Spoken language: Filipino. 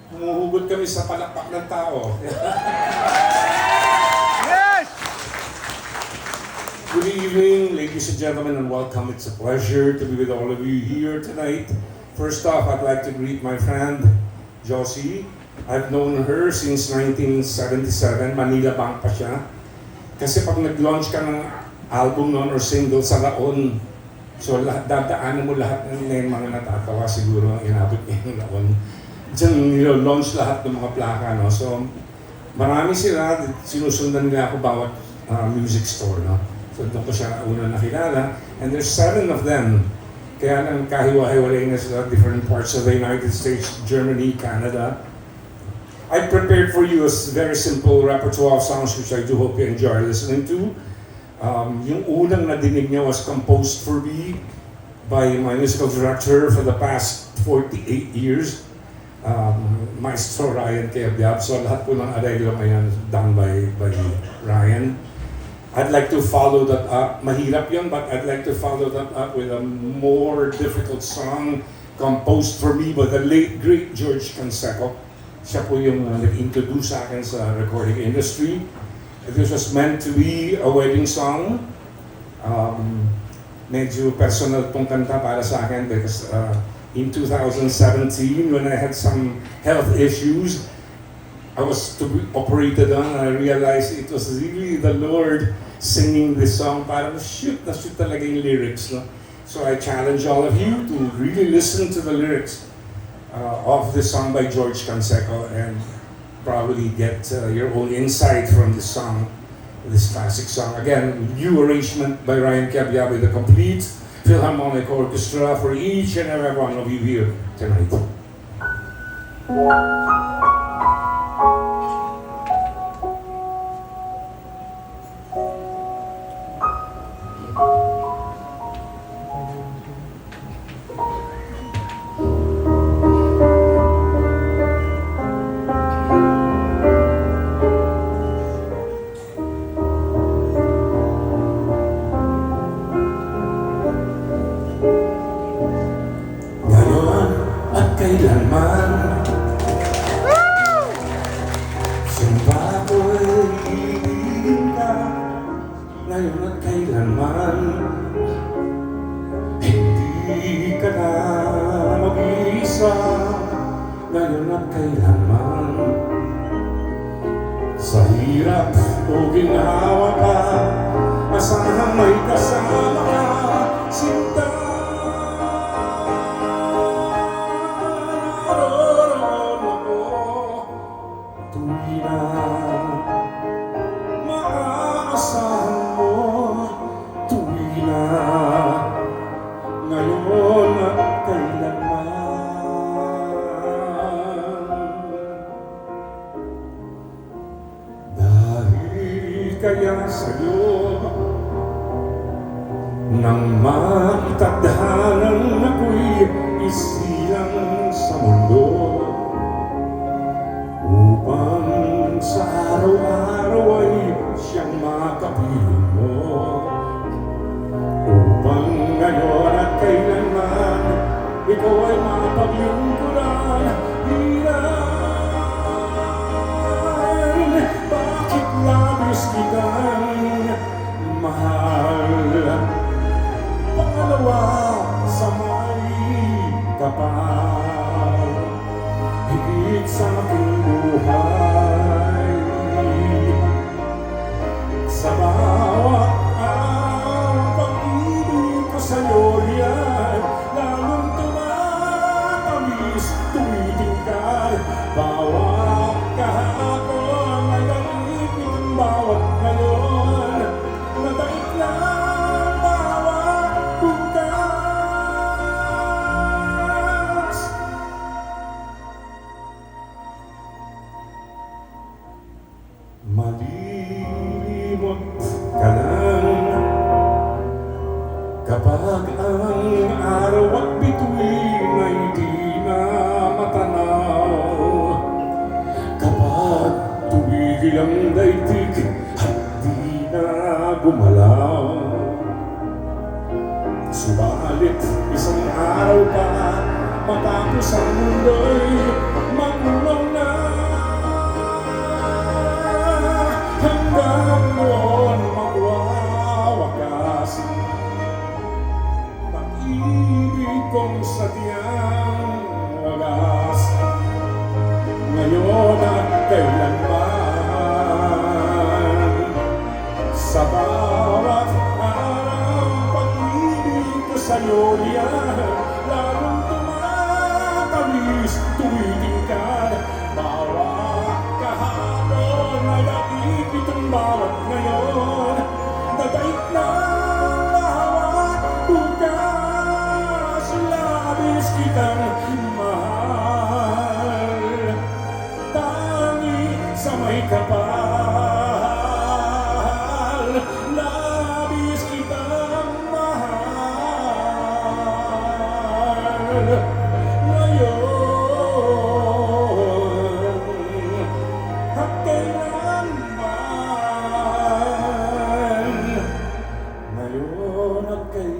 humuhugot kami sa palakpak ng tao. Yes! Good evening, ladies and gentlemen, and welcome. It's a pleasure to be with all of you here tonight. First off, I'd like to greet my friend, Josie. I've known her since 1977. Manila Bank pa siya. Kasi pag nag-launch ka ng album noon or single sa Laon, so dadaanan mo lahat ng mga natatawa siguro ang inabot niya yung Laon. Diyan launch lahat ng mga plaka. No? So marami sila, sinusundan nila ako bawat music store. No? So doon ko siya una nakilala. And there's 7 of them. Kaya lang kahiwa-hiwalay na sila different parts of the United States, Germany, Canada. I prepared for you a very simple repertoire of songs which I do hope you enjoy listening to. Yung unang nadinig niya was composed for me by my musical director for the past 48 years, Maestro Ryan Quebiab. So lahat po ng arreglo ngayon done by Ryan. I'd like to follow that up. Mahirap yun, but I'd like to follow that up with a more difficult song composed for me by the late, great George Canseco. Siya po yung nag-introduce sa akin sa recording industry. This was meant to be a wedding song. Medyo personal tong kanta para sa akin because in 2017, when I had some health issues, I was to be operated on, and I realized it was really the Lord singing this song. Parang shoot talaga yung lyrics. No? So I challenge all of you to really listen to the lyrics of this song by George Canseco and probably get your own insight from this song, this classic song. Again, new arrangement by Ryan Quebiab with the complete Philharmonic Orchestra for each and every one of you here tonight. Kailanman sumpa ko'y ibigin ka ngayon at kailanman hindi ka na mag-iisa ngayon at kailanman sa hirap o ginawa ka asahang may kasama ka sinta. Maaasahan mo tuwi na ngayon at kailanman. Dahil kaya sa'yo nang maitadhanang ako'y isilang sa mundo upang sa araw-araw ay siyang makapiling mo upang ngayon at kailanman ikaw ay mapaglingkuran. Hiran, bakit labis kitang mahal? Pangalawa sa may kapal higit sa aking buhay. Sa bawat araw pag-ibig ko sa'yo yan lalong tumatamis, tumitingkad bawat kahapon ay nag-ibig, bawat ngayon nadaig lang bawat bukas. Malimot ka lang kapag ang araw at bituin ay di na matanaw, kapag tumigil ang daigdig at di na gumalaw. Subalit isang araw pa matapos ang mundo'y magulong kailanman. Sa bawat araw pag-ibig ko sa'yo yan, lalong tumatamis tuwing tingkad. Bawat kahapon ay daig itong bawat ngayon, nadaig ng bawat bukas, labis kitang mahal. Tangi sa may kapal, labis kitang mahal. Ngayon at kailanman, ngayon at kailanman.